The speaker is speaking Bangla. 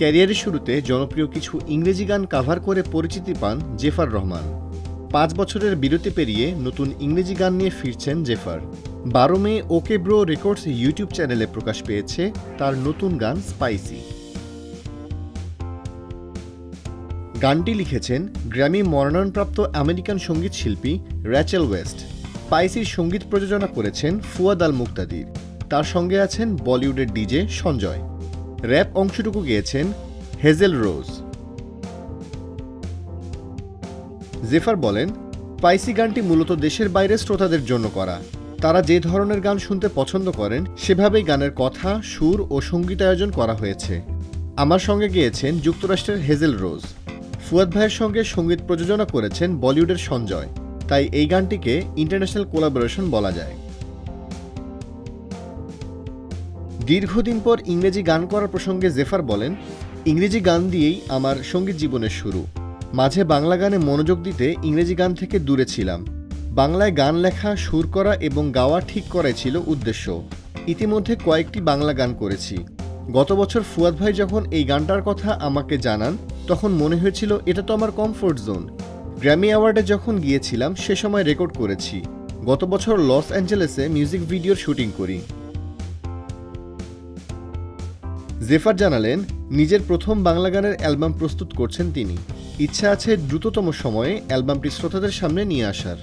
ক্যারিয়ারের শুরুতে জনপ্রিয় কিছু ইংরেজি গান কাভার করে পরিচিতি পান জেফার রহমান। ৫ বছরের বিরতি পেরিয়ে নতুন ইংরেজি গান নিয়ে ফিরছেন জেফার। ১২ মে ওকে ব্রো রেকর্ডস ইউটিউব চ্যানেলে প্রকাশ পেয়েছে তার নতুন গান স্পাইসি। গানটি লিখেছেন গ্র্যামি মনোনয়নপ্রাপ্ত আমেরিকান সঙ্গীত শিল্পী র্যাচেল ওয়েস্ট। স্পাইসির সঙ্গীত প্রযোজনা করেছেন ফুয়াদ আল মুক্তাদির। তার সঙ্গে আছেন বলিউডের ডিজে সঞ্জয়। র্যাপ অংশটুকু গেয়েছেন হেজেল রোজ। জেফার বলেন, স্পাইসি গানটি মূলত দেশের বাইরে শ্রোতাদের জন্য করা। তারা যে ধরনের গান শুনতে পছন্দ করেন সেভাবেই গানের কথা, সুর ও সঙ্গীতায়োজন করা হয়েছে। আমার সঙ্গে গেয়েছেন যুক্তরাষ্ট্রের হেজেল রোজ। ফুয়াদ ভাইয়ের সঙ্গে সঙ্গীত প্রযোজনা করেছেন বলিউডের সঞ্জয়। তাই এই গানটিকে ইন্টারন্যাশনাল কোলাবোরেশন বলা যায়। দীর্ঘদিন পর ইংরেজি গান করার প্রসঙ্গে জেফার বলেন, ইংরেজি গান দিয়েই আমার সঙ্গীত জীবনের শুরু। মাঝে বাংলা গানে মনোযোগ দিতে ইংরেজি গান থেকে দূরে ছিলাম। বাংলায় গান লেখা, সুর করা এবং গাওয়া ঠিক করাই ছিল উদ্দেশ্য। ইতিমধ্যে কয়েকটি বাংলা গান করেছি। গত বছর ফুয়াদ ভাই যখন এই গানটার কথা আমাকে জানান তখন মনে হয়েছিল এটা তো আমার কমফোর্ট জোন। গ্র্যামি অ্যাওয়ার্ডে যখন গিয়েছিলাম সে সময় রেকর্ড করেছি। গত বছর লস অ্যাঞ্জেলেসে মিউজিক ভিডিওর শুটিং করি। জেফার জানালেন, নিজের প্রথম বাংলা গানের অ্যালবাম প্রস্তুত করছেন তিনি। ইচ্ছা আছে দ্রুততম সময়ে অ্যালবামটি শ্রোতাদের সামনে নিয়ে আসার।